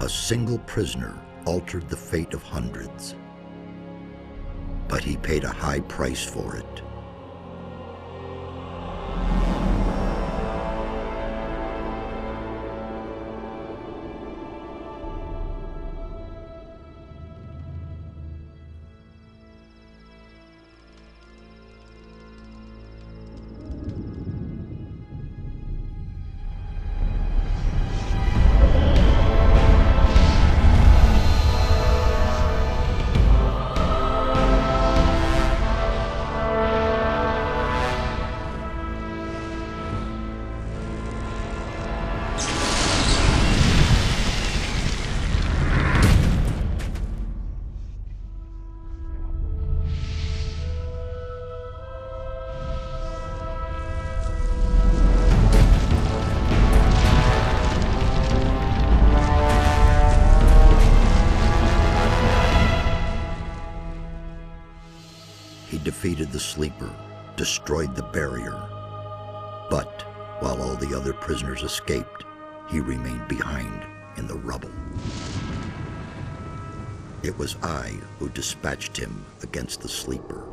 A single prisoner altered the fate of hundreds, but he paid a high price for it. He defeated the Sleeper, destroyed the barrier, but while all the other prisoners escaped, he remained behind in the rubble. It was I who dispatched him against the Sleeper.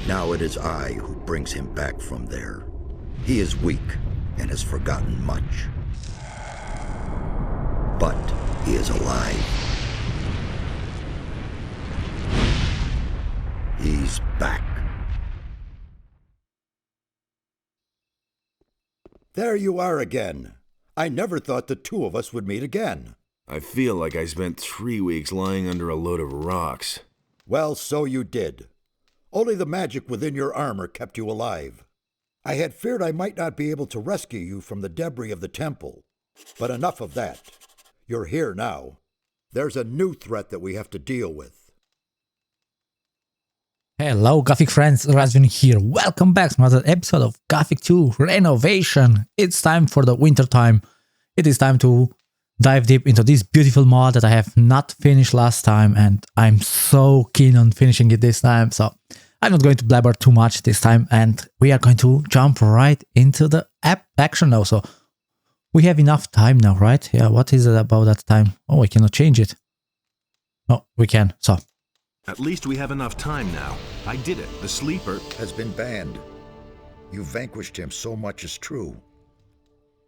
Now it is I who brings him back from there. He is weak and has forgotten much, but he is alive. He's back. There you are again. I never thought the two of us would meet again. I feel like I spent 3 weeks lying under a load of rocks. Well, so you did. Only the magic within your armor kept you alive. I had feared I might not be able to rescue you from the debris of the temple. But enough of that. You're here now. There's a new threat that we have to deal with. Hello Gothic friends, Razvin here. Welcome back to another episode of Gothic 2 Renovation. It's time for the winter time. It is time to dive deep into this beautiful mod that I have not finished last time, and I'm so keen on finishing it this time. So I'm not going to blabber too much this time, and we are going to jump right into the action now. So we have enough time now, right? Yeah, what is it about that time? Oh, we cannot change it. Oh, we can. So At least we have enough time now. I did it. The Sleeper Has been banned. You vanquished him, so much is true,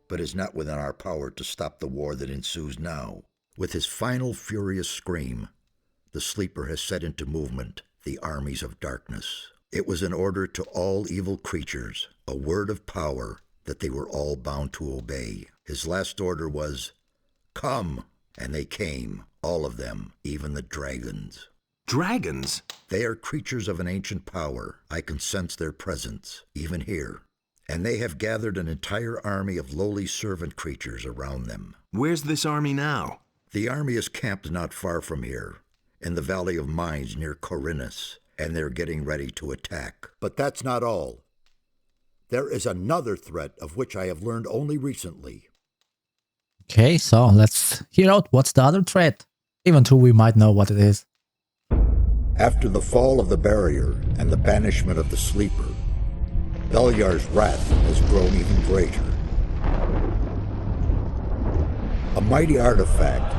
but is not within our power to stop the war that ensues now. With his final furious scream, the Sleeper has set into movement the armies of darkness. It was an order to all evil creatures, a word of power that they were all bound to obey. His last order was, "Come!" And they came, all of them, even the dragons. Dragons? They are creatures of an ancient power. I can sense their presence, even here. And they have gathered an entire army of lowly servant creatures around them. Where's this army now? The army is camped not far from here, in the Valley of Mines near Corinus, and they're getting ready to attack. But that's not all. There is another threat of which I have learned only recently. okay, so let's hear out what's the other threat. Even though we might know what it is. After the fall of the barrier and the banishment of the Sleeper, Beliar's wrath has grown even greater. A mighty artifact,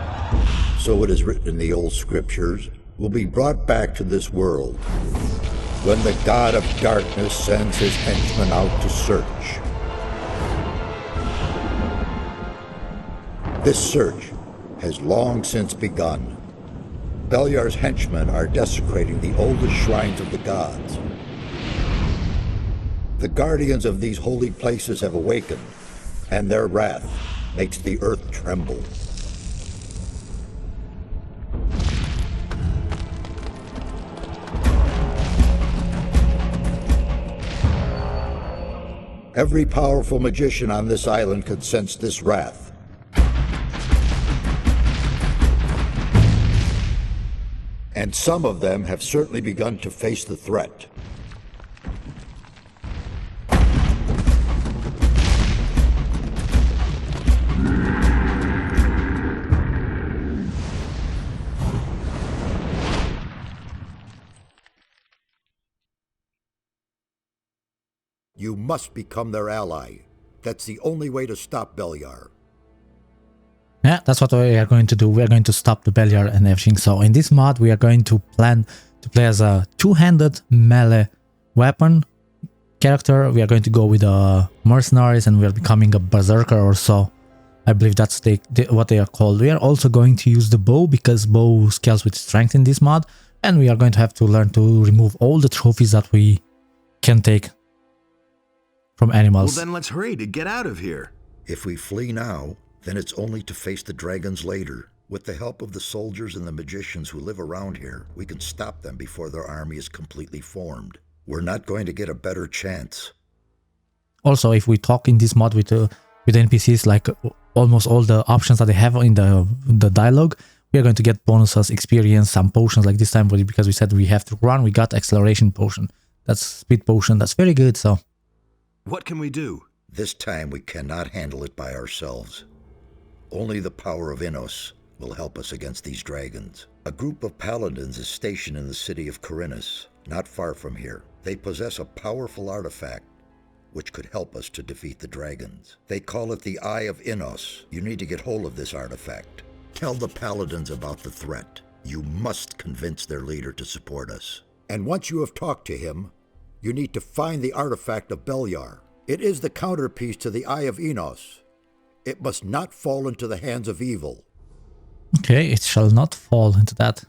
so it is written in the old scriptures, will be brought back to this world when the God of darkness sends his henchmen out to search. This search has long since begun. Beliar's henchmen are desecrating the oldest shrines of the gods. The guardians of these holy places have awakened, and their wrath makes the earth tremble. Every powerful magician on this island can sense this wrath. And some of them have certainly begun to face the threat. You must become their ally. That's the only way to stop Beliar. Yeah, that's what we are going to do. We are going to stop the Beliar and everything. So in this mod, we are going to plan to play as a two-handed melee weapon character. We are going to go with mercenaries and we are becoming a berserker or so. I believe that's what they are called. We are also going to use the bow because bow scales with strength in this mod. And we are going to have to learn to remove all the trophies that we can take from animals. Well, then let's hurry to get out of here. If we flee now, then it's only to face the dragons later. With the help of the soldiers and the magicians who live around here, we can stop them before their army is completely formed. We're not going to get a better chance. Also, if we talk in this mod with NPCs, like almost all the options that they have in the dialogue, we are going to get bonuses, experience, some potions like this time, because we said we have to run, we got acceleration potion. That's speed potion, that's very good, so. What can we do? This time we cannot handle it by ourselves. Only the power of Innos will help us against these dragons. A group of paladins is stationed in the city of Corinus, not far from here. They possess a powerful artifact which could help us to defeat the dragons. They call it the Eye of Innos. You need to get hold of this artifact. Tell the paladins about the threat. You must convince their leader to support us. And once you have talked to him, you need to find the artifact of Beliar. It is the counterpiece to the Eye of Innos. It must not fall into the hands of evil. Okay, it shall not fall into that.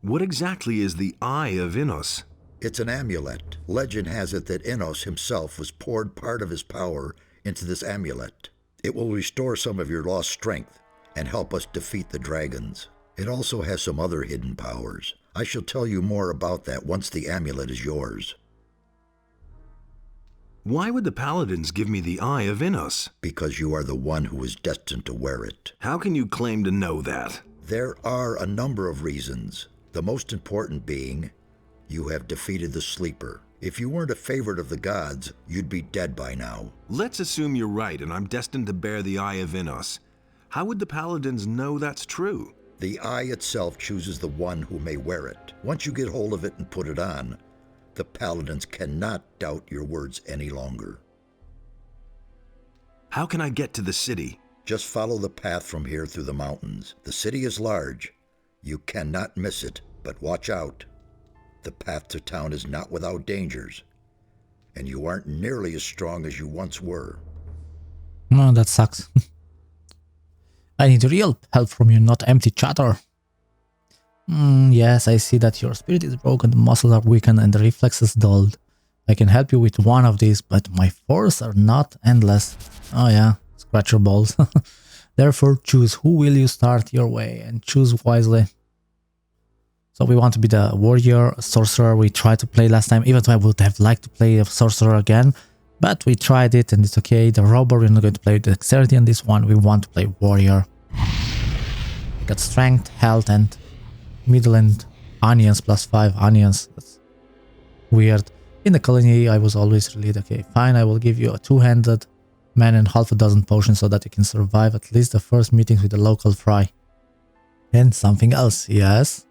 What exactly is the Eye of Innos? It's an amulet. Legend has it that Innos himself was poured part of his power into this amulet. It will restore some of your lost strength and help us defeat the dragons. It also has some other hidden powers. I shall tell you more about that once the amulet is yours. Why would the paladins give me the Eye of Innos? Because you are the one who is destined to wear it. How can you claim to know that? There are a number of reasons. The most important being, you have defeated the Sleeper. If you weren't a favorite of the gods, you'd be dead by now. Let's assume you're right and I'm destined to bear the Eye of Innos. How would the paladins know that's true? The eye itself chooses the one who may wear it. Once you get hold of it and put it on, the paladins cannot doubt your words any longer. How can I get to the city? Just follow the path from here through the mountains. The city is large. You cannot miss it, but watch out. The path to town is not without dangers, and you aren't nearly as strong as you once were. No, that sucks. I need real help from you, not empty chatter. Yes, I see that your spirit is broken, the muscles are weakened, and the reflexes dulled. I can help you with one of these, but my forces are not endless. Oh yeah, scratch your balls. Therefore, choose who will you start your way, and choose wisely. So we want to be the warrior, sorcerer we tried to play last time, even though I would have liked to play a sorcerer again. But we tried it and it's okay. The robber, we're not going to play with dexterity on this one. We want to play warrior. We got strength, health, and middle and onions, +5 onions. That's weird. In the colony, I was always really okay. Fine, I will give you a two-handed man and half a dozen potions so that you can survive at least the first meetings with the local fry. And something else, yes.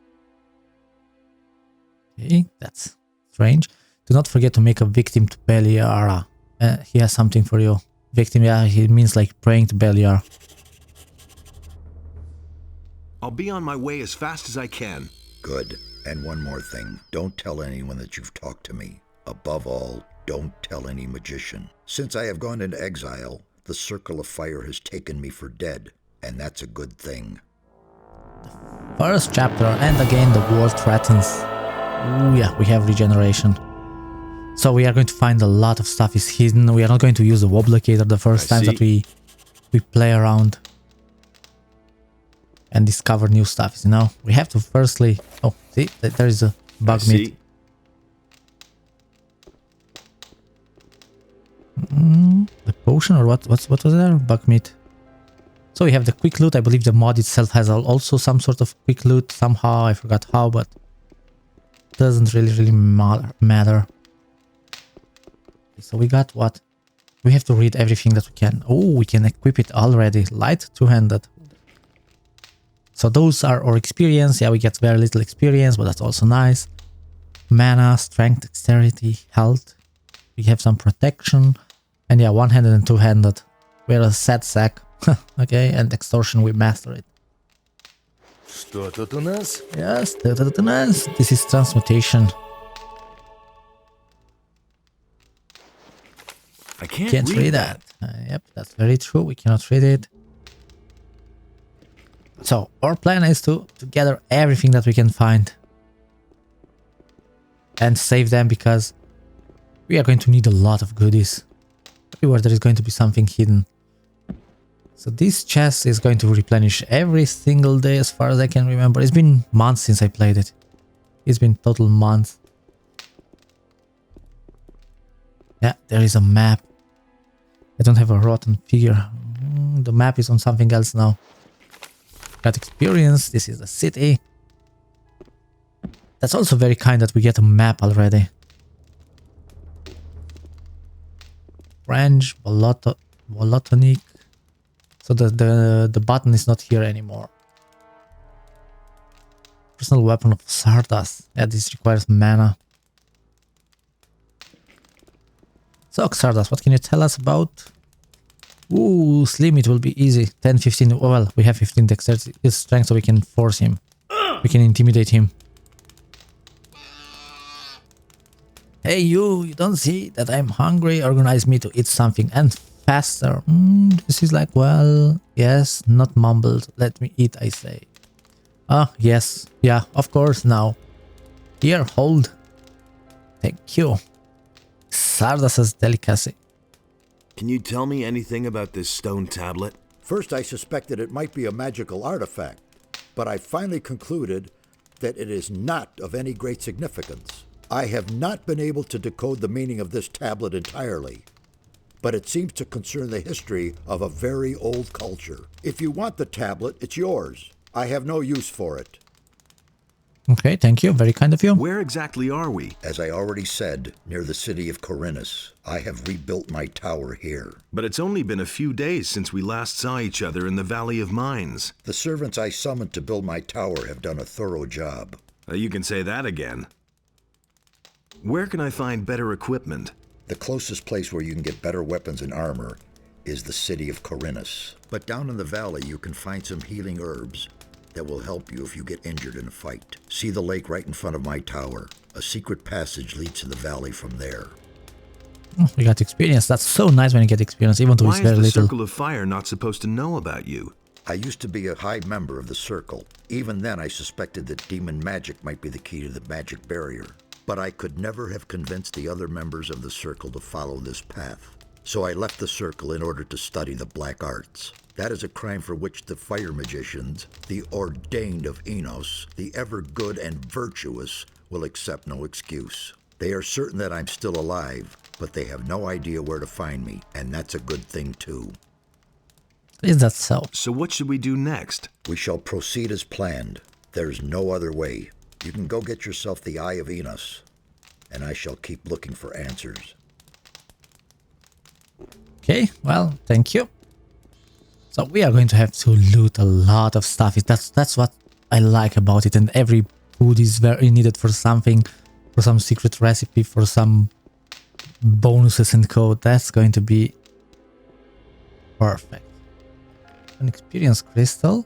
Okay, that's strange. Do not forget to make a victim to Beliar. He has something for you. Victim, yeah, he means like praying to Beliar. I'll be on my way as fast as I can. Good. And one more thing. Don't tell anyone that you've talked to me. Above all, don't tell any magician. Since I have gone into exile, the Circle of Fire has taken me for dead, and that's a good thing. First chapter, and again the war threatens. Ooh, yeah, we have regeneration. So we are going to find a lot of stuff is hidden. We are not going to use the Vob Locator the first time that we play around and discover new stuff, you know. We have to firstly... Oh, see, there is a bug meat. The potion or what was there? Bug meat. So we have the quick loot. I believe the mod itself has also some sort of quick loot somehow. I forgot how, but doesn't really matter. So we got what? We have to read everything that we can. Oh, we can equip it already. Light two-handed. So those are our experience. Yeah, we get very little experience, but that's also nice. Mana, strength, dexterity, health. We have some protection. And yeah, one-handed and two-handed. We're a sad sack. Okay, and extortion, we master it. Что тут у нас? Yes, this is transmutation. I can't Can't read that. Yep, that's very true. We cannot read it. So our plan is to gather everything that we can find and save them, because we are going to need a lot of goodies. Everywhere there is going to be something hidden. So this chest is going to replenish every single day as far as I can remember. It's been months since I played it. It's been total months. Yeah, there is a map. I don't have a rotten figure. The map is on something else now. Got experience. This is the city. That's also very kind that we get a map already. Branch, Volotonic. So the button is not here anymore. Personal weapon of Xardas. Yeah, this requires mana. So Xardas, what can you tell us about? Ooh, Slim, it will be easy. 10, 15, well, we have 15 dexterity, his strength, so we can force him. We can intimidate him. Hey you don't see that I'm hungry? Organize me to eat something, and faster. This is like, well, yes, not mumbled. Let me eat, I say. Ah, yes, yeah, of course, now. Here, hold. Thank you. Xardas's delicacy. Can you tell me anything about this stone tablet? First, I suspected it might be a magical artifact, but I finally concluded that it is not of any great significance. I have not been able to decode the meaning of this tablet entirely, but it seems to concern the history of a very old culture. If you want the tablet, it's yours. I have no use for it. Okay, thank you. Very kind of you. Where exactly are we? As I already said, near the city of Corinus. I have rebuilt my tower here. But it's only been a few days since we last saw each other in the Valley of Mines. The servants I summoned to build my tower have done a thorough job. You can say that again. Where can I find better equipment? The closest place where you can get better weapons and armor is the city of Corinus. But down in the valley you can find some healing herbs that will help you if you get injured in a fight. See the lake right in front of my tower. A secret passage leads to the valley from there. Oh, we got experience. That's so nice when you get experience, even though Why it's very is the little. Circle of Fire not supposed to know about you? I used to be a high member of the Circle. Even then I suspected that demon magic might be the key to the magic barrier. But I could never have convinced the other members of the Circle to follow this path. So I left the Circle in order to study the black arts. That is a crime for which the fire magicians, the ordained of Enos, the ever good and virtuous, will accept no excuse. They are certain that I'm still alive, but they have no idea where to find me, and that's a good thing too. Is that so? So what should we do next? We shall proceed as planned. There's no other way. You can go get yourself the Eye of Enos, and I shall keep looking for answers. Okay, well, thank you. So we are going to have to loot a lot of stuff. That's what I like about it, and every food is very needed for something, for some secret recipe, for some bonuses and code. That's going to be perfect. An experience crystal.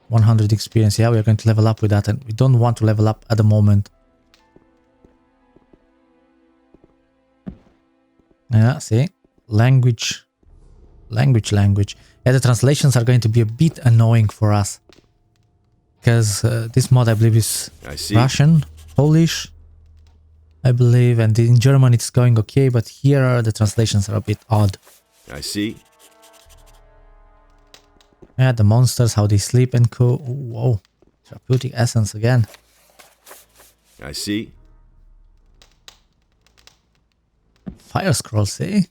100 experience. Yeah, we are going to level up with that, and we don't want to level up at the moment. Yeah, see? Language. Yeah, the translations are going to be a bit annoying for us. Because this mod, I believe, is Russian, Polish, I believe, and in German it's going okay, but here the translations are a bit odd. I see. Yeah, the monsters, how they sleep and co. Whoa, therapeutic essence again. I see. Fire scroll, see?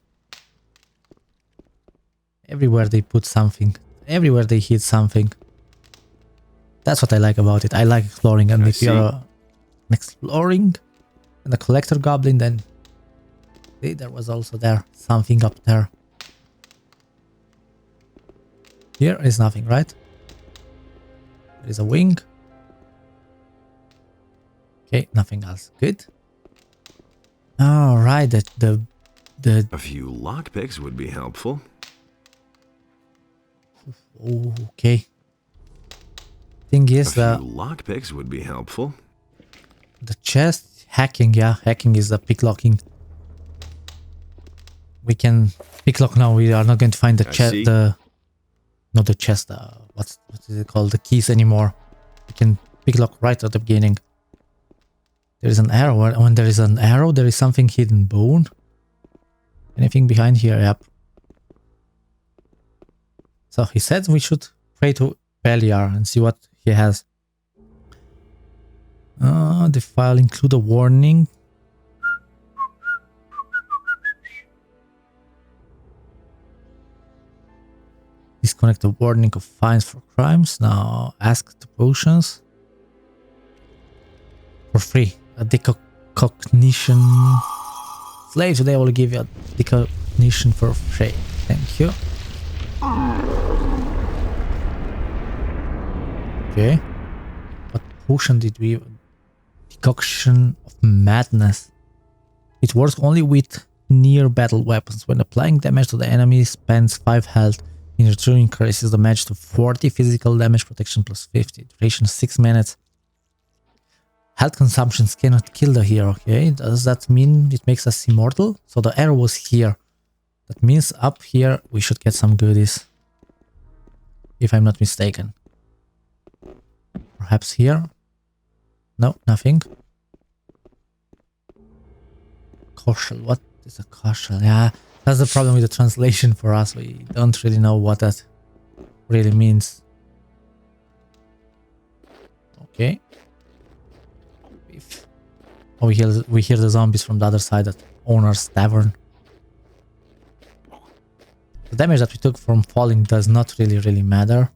Everywhere they put something. Everywhere they hit something. That's what I like about it. I like exploring, and if you're an exploring and a collector goblin, then see, there was also there something up there. Here is nothing, right? There is a wing. Okay, nothing else. Good. All right, A few lockpicks would be helpful. Okay. Thing A is, few lockpicks would be helpful. the chest hacking, yeah, hacking is the picklocking. We can picklock now. We are not going to find the chest, not the chest. What is it called? The keys anymore. We can picklock right at the beginning. There is an arrow. When there is an arrow, there is something hidden. Bone. Anything behind here? Yep. So he said we should pray to Beliar and see what he has. The file include a warning. Disconnect the warning of fines for crimes. Now ask the potions. For free. A decognition. Slave, today I will give you a decognition for free. Thank you. Okay. What potion did we... Decoction of madness. It works only with near battle weapons. When applying damage to the enemy, spends 5 health. In return, increases the damage to 40, physical damage protection plus 50. Duration 6 minutes. Health consumptions cannot kill the hero, okay? Does that mean it makes us immortal? So the arrow was here. That means up here we should get some goodies. If I'm not mistaken. Perhaps here? No, nothing. Koshal, what is a koshal? Yeah, that's the problem with the translation for us. We don't really know what that really means. Okay. Oh, we hear the zombies from the other side at Owner's Tavern. The damage that we took from falling does not really matter.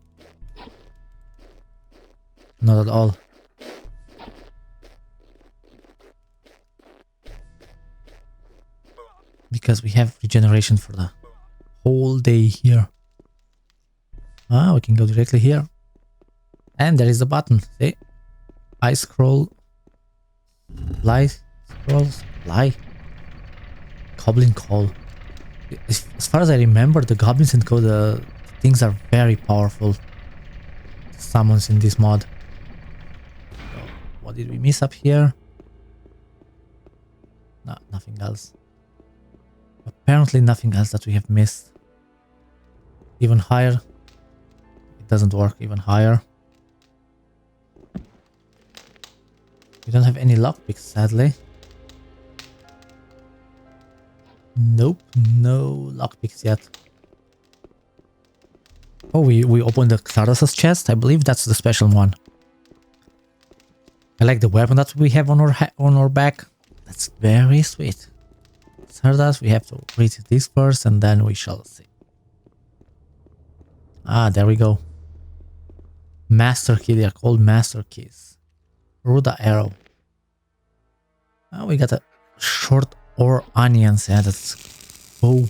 Not at all. Because we have regeneration for the whole day here. Ah, we can go directly here. And there is the button. See? I scroll. Fly. Scrolls. Fly. Goblin call. As far as I remember, the goblins and co, the things are very powerful. Summons in this mod. So, what did we miss up here? No, nothing else. Apparently nothing else that we have missed. Even higher. It doesn't work even higher. We don't have any lockpicks, sadly. Nope, no lockpicks yet. Oh, we opened the Xardas's chest. I believe that's the special one. I like the weapon that we have on our back. That's very sweet. Xardas, we have to read this first and then we shall see. Ah, there we go. Master key, they are called master keys. Ruda arrow. Oh, we got a short ore onions. Yeah, that's... Oh.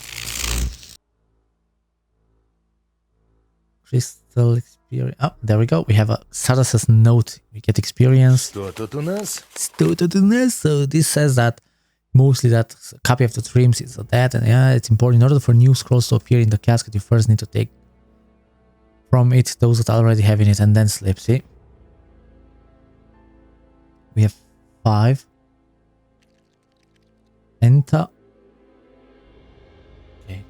Crystal experience. Oh, there we go. We have a Xardas's note. We get experience. So this says that mostly that a copy of the dreams is that, and yeah, it's important. In order for new scrolls to appear in the casket, you first need to take from it those that already have in it and then slip. See? We have 5. Enter. Okay.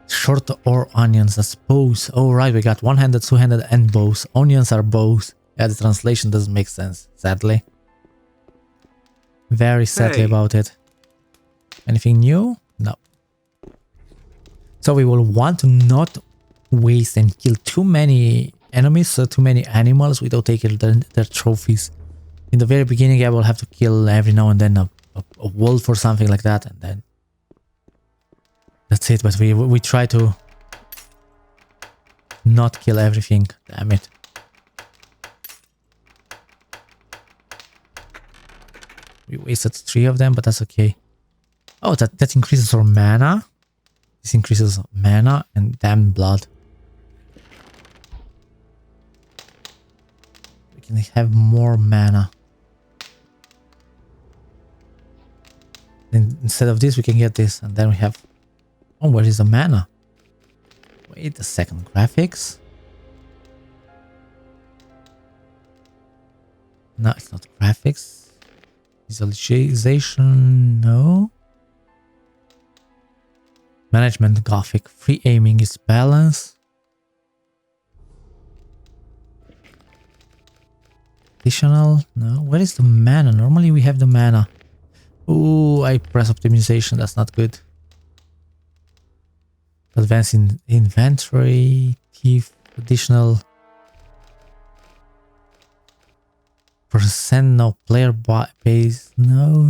Short ore onions, that's bows. Oh right, we got one-handed, two-handed and bows. Onions are bows. Yeah, the translation doesn't make sense, sadly. Very sadly about it. Anything new? No. So we will want to not waste and kill too many enemies, so too many animals without taking their trophies. In the very beginning I will have to kill every now and then a wolf or something like that, and then that's it. But we try to not kill everything. Damn it. We wasted 3 of them, but that's okay. Oh, that increases our mana. This increases mana and damn blood. We can have more mana. And instead of this, we can get this, and then we have... Oh, where is the mana? Wait a second, graphics? No, it's not graphics. Visualization, no. Management, Gothic. Free aiming is balance. Additional, no. Where is the mana? Normally we have the mana. Ooh, I press optimization, that's not good. Advance in inventory, thief, additional percent, no player base, no.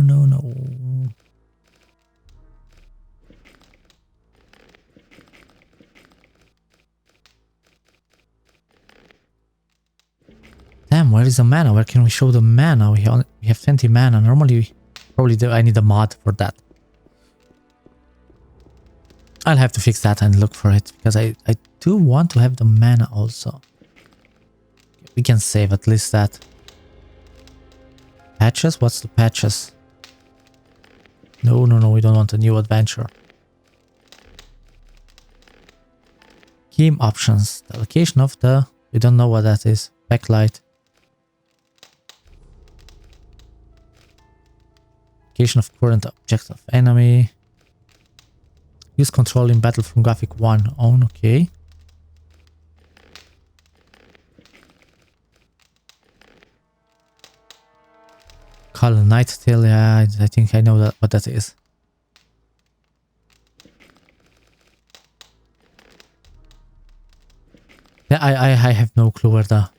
Damn, where is the mana? Where can we show the mana? We have 20 mana. Normally, I need a mod for that. I'll have to fix that and look for it, because I do want to have the mana also. We can save at least that. Patches? What's the patches? No, we don't want a new adventure. Game options. The location of the... We don't know what that is. Backlight. Location of current object of enemy. Use control in battle from Gothic 1 on, okay. Color Night Tail, yeah, I think I know what that is. Yeah, I have no clue where the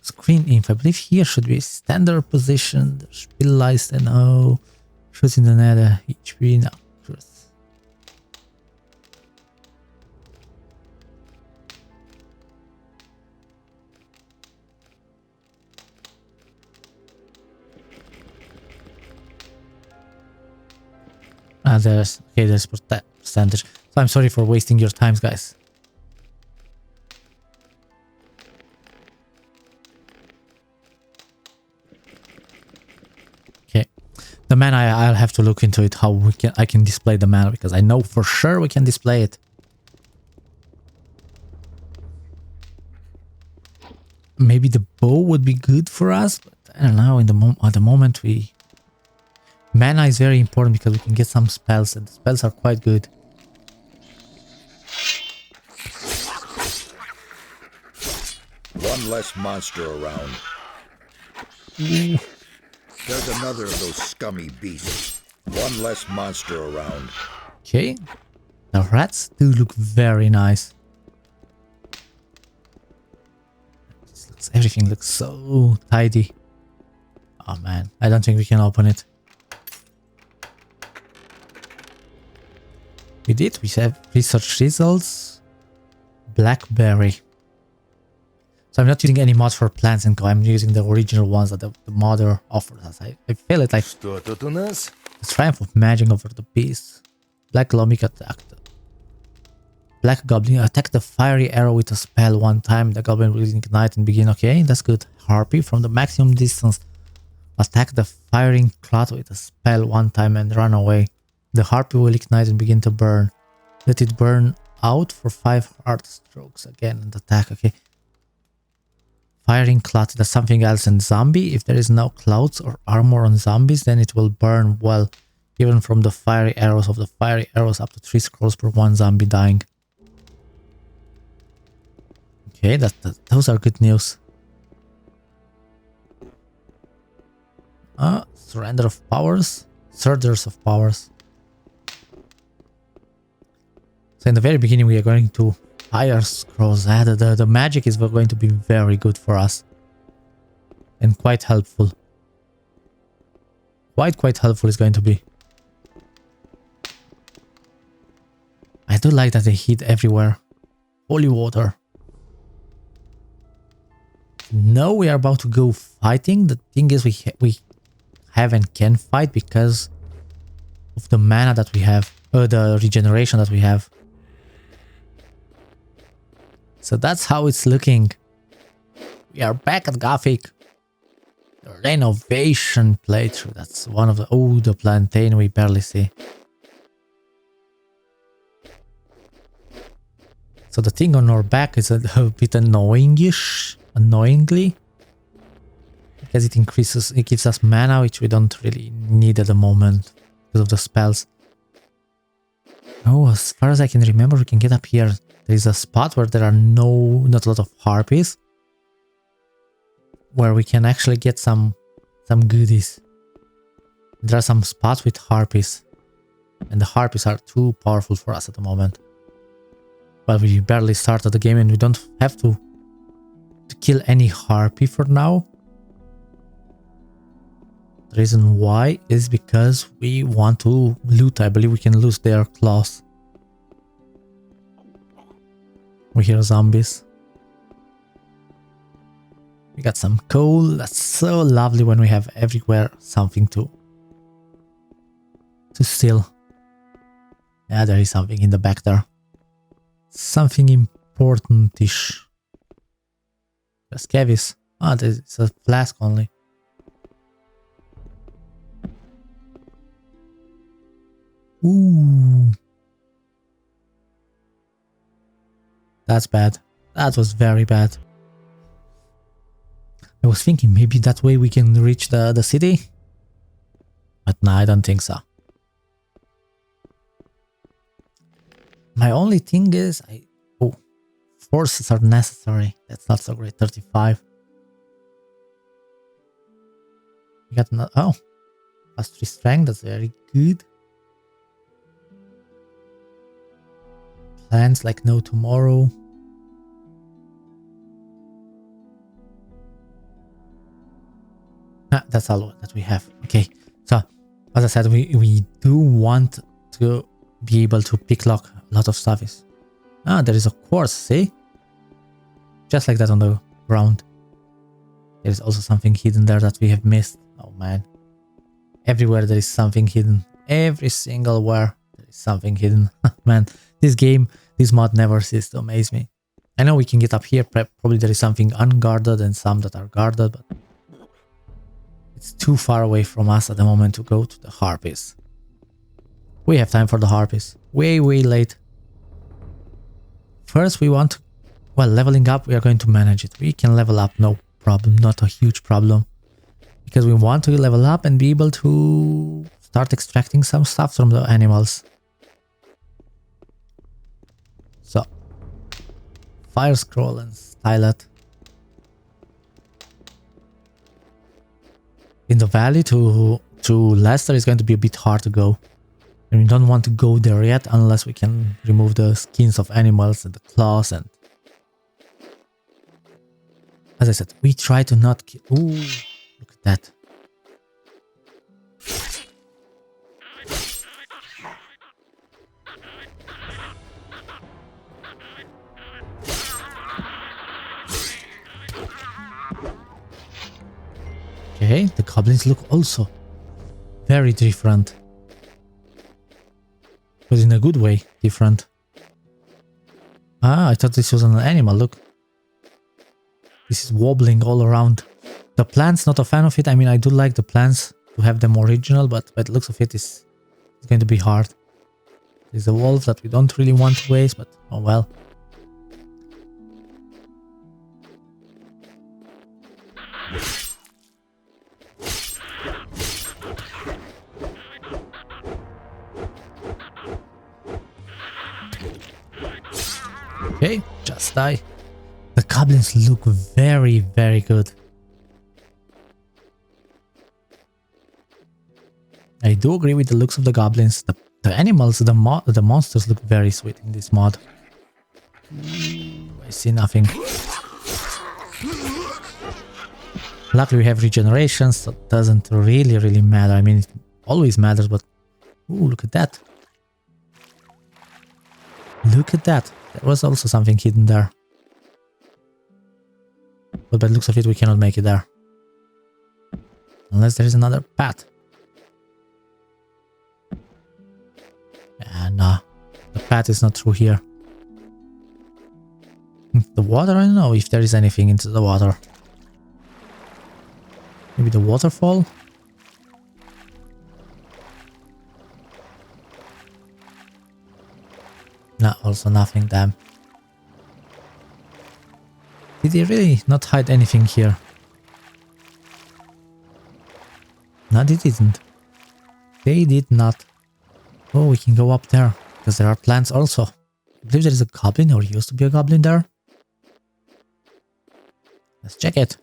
screen info. I believe here should be standard position, Spielleiste, no. Shoot in the nether, HP, no. Truth. There's percentage. So I'm sorry for wasting your times, guys. The mana, I'll have to look into it, how I can display the mana, because I know for sure we can display it. Maybe the bow would be good for us, but I don't know. At the moment, mana is very important because we can get some spells, and the spells are quite good. One less monster around. There's another of those scummy beasts. One less monster around. Okay. The rats do look very nice. Everything looks so tidy. Oh man, I don't think we can open it. We did. We have research results. Blackberry. So I'm not using any mods for plants and co. I'm using the original ones that the modder offers us. I feel it like the triumph of magic over the beast. Black Goblin attacked. Black Goblin attack the fiery arrow with a spell one time. The Goblin will ignite and begin. Okay, that's good. Harpy from the maximum distance. Attack the firing cloud with a spell one time and run away. The Harpy will ignite and begin to burn. Let it burn out for 5 hard strokes again and attack. Okay. Firing cloud, that's something else. And zombie, if there is no clouds or armor on zombies, then it will burn well, even from the fiery arrows. Of the fiery arrows, up to 3 scrolls per 1 zombie dying. Okay, those are good news. Surrender of powers, surgers of powers. So in the very beginning, we are going to fire scrolls. The magic is going to be very good for us. And quite helpful. Quite helpful is going to be. I do like that they hit everywhere. Holy water. Now we are about to go fighting. The thing is, we have and can fight because of the mana that we have. The regeneration that we have. So that's how it's looking. We are back at Gothic. The Renovation playthrough. That's one of the... Oh, the plantain we barely see. So the thing on our back is a bit annoyingly. Because it increases, it gives us mana, which we don't really need at the moment because of the spells. Oh, as far as I can remember, we can get up here. There is a spot where there are not a lot of harpies, where we can actually get some goodies. There are some spots with harpies, and the harpies are too powerful for us at the moment. But we barely started the game and we don't have to kill any harpy for now. The reason why is because we want to loot. I believe we can lose their claws. We hear zombies. We got some coal. That's so lovely when we have everywhere something to steal. Yeah, there is something in the back there. Something important-ish. There's cavies. Ah, there's a flask only. Ooh. That's bad. That was very bad. I was thinking maybe that way we can reach the city. But no, I don't think so. My only thing is, forces are necessary. That's not so great. 35. We got another. Oh, +3 strength. That's very good. Plans like no tomorrow. That's all that we have. Okay, so as I said, we do want to be able to pick lock a lot of stuff. There is a quartz, see? Just like that on the ground. There is also something hidden there that we have missed. Oh man. Everywhere there is something hidden. Every single where there is something hidden. Man, this mod never ceases to amaze me. I know we can get up here, probably there is something unguarded and some that are guarded, but it's too far away from us at the moment to go to the harpies. We have time for the harpies. Way late. First we want, leveling up, we are going to manage it. We can level up, no problem, not a huge problem. Because we want to level up and be able to start extracting some stuff from the animals. So, fire scroll and stylet. In the valley to Leicester is going to be a bit hard to go. And we don't want to go there yet unless we can remove the skins of animals and the claws and... As I said, we try to not kill... Ooh, look at that. Okay, the goblins look also very different. But in a good way, different. Ah, I thought this was an animal, look. This is wobbling all around. The plants, not a fan of it. I mean, I do like the plants to have them original, but by the looks of it, it's going to be hard. There's a wolf that we don't really want to waste, but oh well. Okay, just die. The goblins look very good. I do agree with the looks of the goblins. The animals, the monsters look very sweet in this mod. I see nothing. Luckily we have regeneration, so it doesn't really matter. I mean, it always matters, but... Ooh, look at that. Look at that. There was also something hidden there. But by the looks of it, we cannot make it there. Unless there is another path. Nah. The path is not through here. The water? I don't know if there is anything into the water. Maybe the waterfall? No, also nothing, damn. Did they really not hide anything here? No, they didn't. They did not. Oh, we can go up there, because there are plants also. I believe there is a goblin, or used to be a goblin there. Let's check it.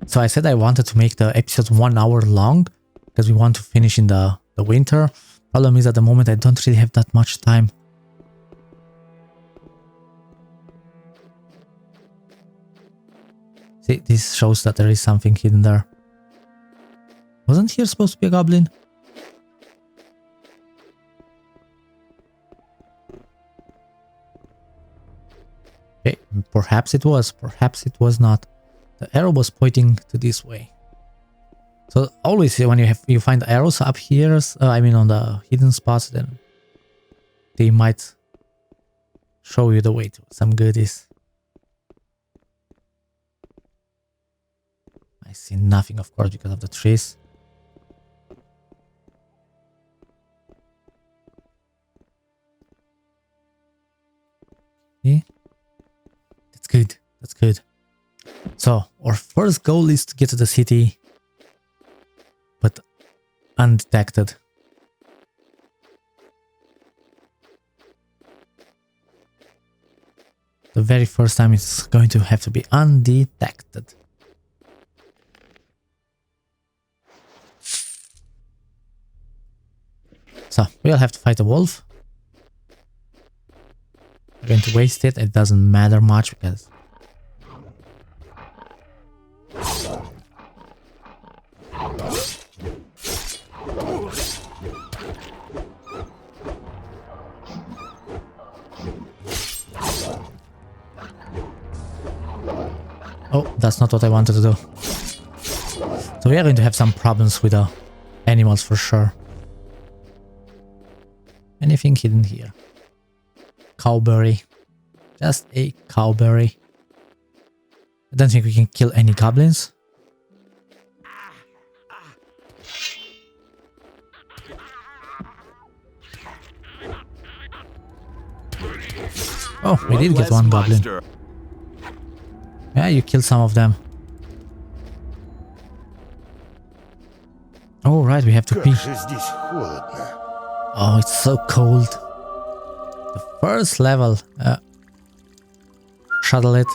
So I said I wanted to make the episodes 1 hour long, because we want to finish in the winter. Problem is, at the moment I don't really have that much time. See, this shows that there is something hidden there. Wasn't here supposed to be a goblin? Okay, perhaps it was, perhaps it was not. The arrow was pointing to this way. So always when you find arrows up here, I mean on the hidden spots, then they might show you the way to some goodies. I see nothing, of course, because of the trees. Okay. That's good. That's good. So, our first goal is to get to the city, but undetected. The very first time it's going to have to be undetected. So, we'll have to fight a wolf. We're going to waste it. It doesn't matter much because... Oh, that's not what I wanted to do. So we are going to have some problems with the animals for sure. Anything hidden here? Cowberry. Just a cowberry. I don't think we can kill any goblins. Oh, we did get one goblin. Yeah, you killed some of them. Oh, right, we have to pee. Oh, it's so cold. The first level. Shuttle it.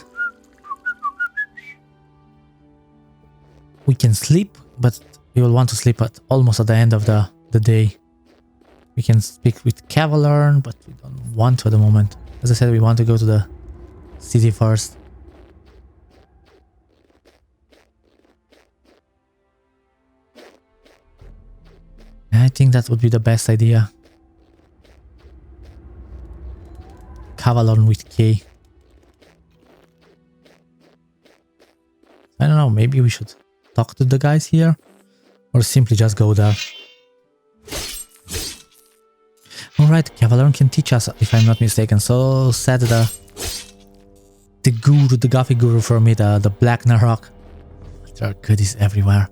We can sleep, but we will want to sleep almost at the end of the day. We can speak with Cavalier, but we don't want to at the moment. As I said, we want to go to the city first. I think that would be the best idea. Cavalier with K. I don't know, maybe we should talk to the guys here, or simply just go there. Alright, Cavalier can teach us, if I'm not mistaken. So said the guru, the Gothic guru for me, the Black Narok. There are goodies everywhere.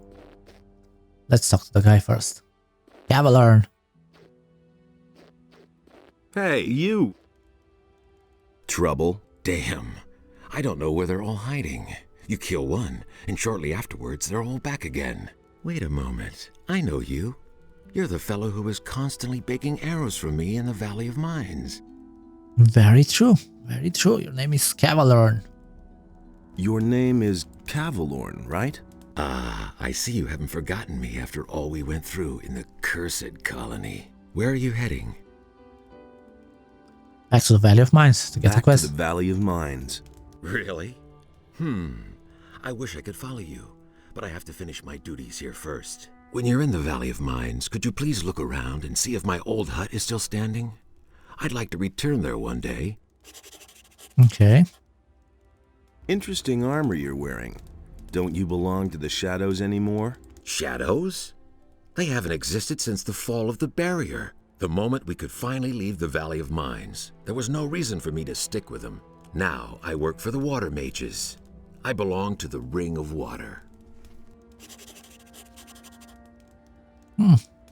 Let's talk to the guy first. Cavalier. Hey, you! Trouble? Damn. I don't know where they're all hiding. You kill one, and shortly afterwards they're all back again. Wait a moment. I know you. You're the fellow who was constantly baking arrows for me in the Valley of Mines. Very true. Very true. Your name is Cavalier. Your name is Cavalier, right? Ah, I see you haven't forgotten me after all we went through in the cursed colony. Where are you heading? Back to the Valley of Mines to get the Back quest. to the Valley of Mines. Really? I wish I could follow you, but I have to finish my duties here first. When you're in the Valley of Mines, could you please look around and see if my old hut is still standing? I'd like to return there one day. Okay. Interesting armor you're wearing. Don't you belong to the Shadows anymore? Shadows? They haven't existed since the fall of the barrier. The moment we could finally leave the Valley of Mines, there was no reason for me to stick with them. Now I work for the Water Mages. I belong to the Ring of Water.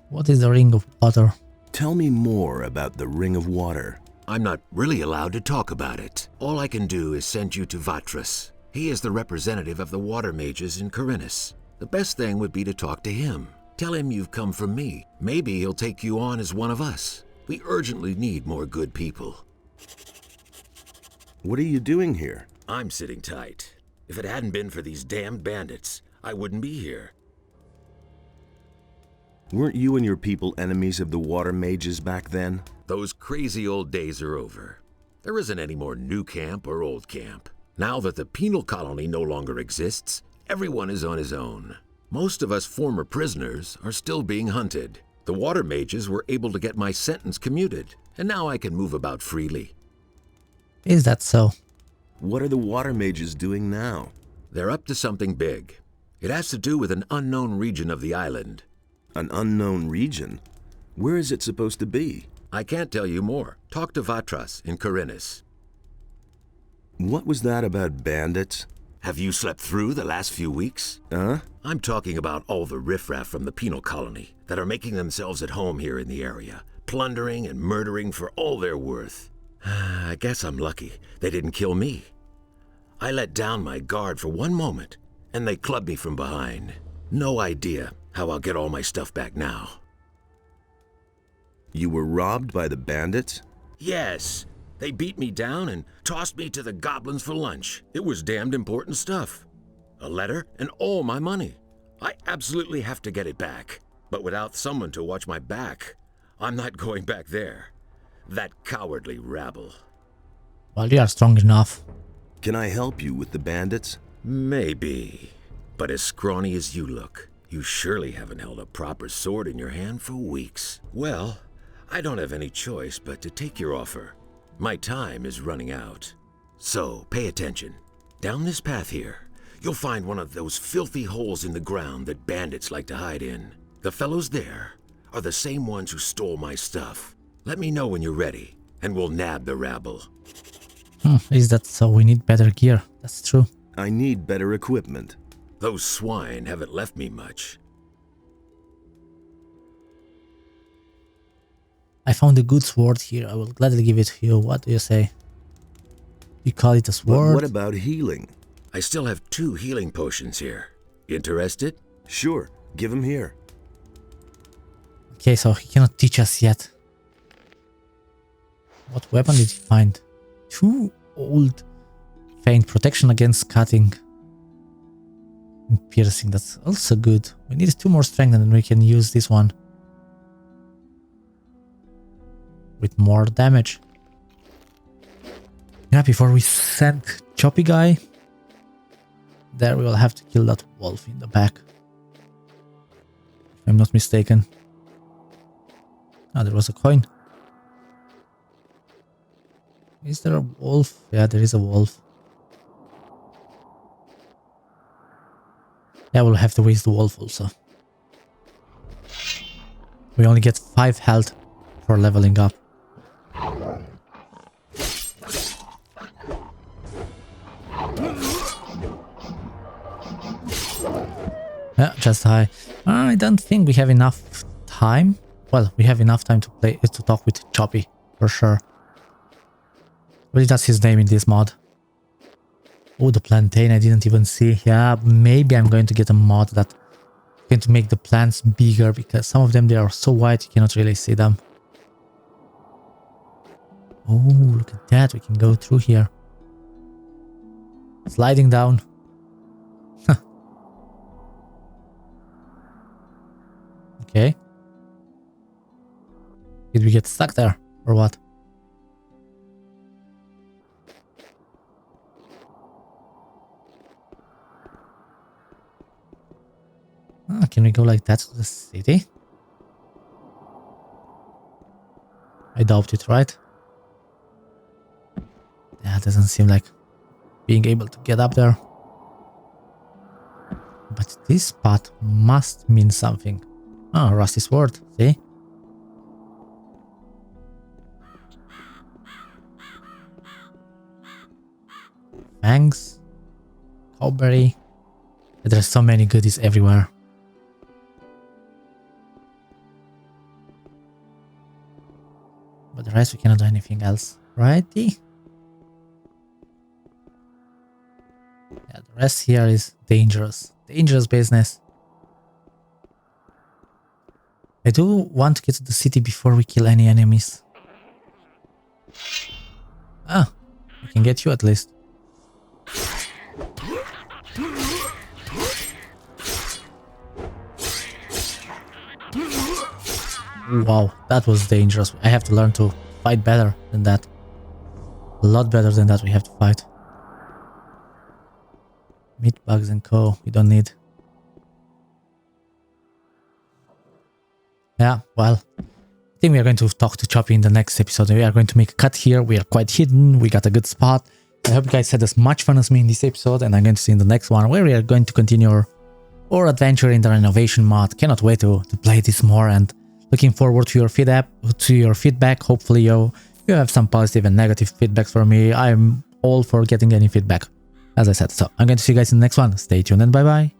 What is the Ring of Water? Tell me more about the Ring of Water. I'm not really allowed to talk about it. All I can do is send you to Vatras. He is the representative of the water mages in Corinus. The best thing would be to talk to him. Tell him you've come from me. Maybe he'll take you on as one of us. We urgently need more good people. What are you doing here? I'm sitting tight. If it hadn't been for these damned bandits, I wouldn't be here. Weren't you and your people enemies of the water mages back then? Those crazy old days are over. There isn't any more new camp or old camp. Now that the penal colony no longer exists, everyone is on his own. Most of us former prisoners are still being hunted. The water mages were able to get my sentence commuted, and now I can move about freely. Is that so? What are the water mages doing now? They're up to something big. It has to do with an unknown region of the island. An unknown region? Where is it supposed to be? I can't tell you more. Talk to Vatras in Corinus. What was that about bandits? Have you slept through the last few weeks? Huh? I'm talking about all the riffraff from the penal colony that are making themselves at home here in the area, plundering and murdering for all they're worth. I guess I'm lucky they didn't kill me. I let down my guard for one moment, and they clubbed me from behind. No idea how I'll get all my stuff back now. You were robbed by the bandits? Yes, they beat me down and tossed me to the goblins for lunch. It was damned important stuff. A letter and all my money. I absolutely have to get it back. But without someone to watch my back, I'm not going back there. That cowardly rabble. Well, you are strong enough. Can I help you with the bandits? Maybe. But as scrawny as you look, you surely haven't held a proper sword in your hand for weeks. Well, I don't have any choice but to take your offer. My time is running out. So, pay attention. Down this path here, you'll find one of those filthy holes in the ground that bandits like to hide in. The fellows there are the same ones who stole my stuff. Let me know when you're ready, and we'll nab the rabble. Is that so? We need better gear. That's true. I need better equipment. Those swine haven't left me much. I found a good sword here. I will gladly give it to you. What do you say? You call it a But sword? what about healing? I still have 2 healing potions here. Interested? Sure, give them here. Okay, so he cannot teach us yet. What weapon did he find? 2 old. Faint protection against cutting. And piercing, that's also good. We need 2 more strength and then we can use this one. With more damage. Yeah, before we send Choppy Guy, there we will have to kill that wolf in the back. If I'm not mistaken. Ah, there was a coin. Is there a wolf? Yeah, there is a wolf. Yeah, we'll have to waste the wolf also. We only get 5 health for leveling up. Yeah, just high. I don't think we have enough time. Well, we have enough time to talk with Choppy, for sure. But that's his name in this mod. Oh, the plantain I didn't even see. Yeah, maybe I'm going to get a mod that going to make the plants bigger, because some of them, they are so wide you cannot really see them. Oh, look at that. We can go through here. Sliding down. Huh. Okay. Did we get stuck there or what? Ah, can we go like that to the city? I doubt it, right? Yeah, it doesn't seem like being able to get up there. But this spot must mean something. Ah, rusty sword, see? Fangs. Cowberry. There's so many goodies everywhere. But rest we cannot do anything else, righty? Yeah, the rest here is dangerous. Dangerous business. I do want to get to the city before we kill any enemies. Ah, we can get you at least. Wow, that was dangerous. I have to learn to fight better than that. A lot better than that we have to fight. Meat bugs and co. We don't need. Yeah, well, I think we are going to talk to Choppy in the next episode. We are going to make a cut here. We are quite hidden. We got a good spot. I hope you guys had as much fun as me in this episode, and I'm going to see you in the next one where we are going to continue our adventure in the Renovation mod. Cannot wait to play this more, and looking forward to your feedback. Hopefully you have some positive and negative feedbacks for me. I'm all for getting any feedback, as I said. So I'm going to see you guys in the next one. Stay tuned and bye bye.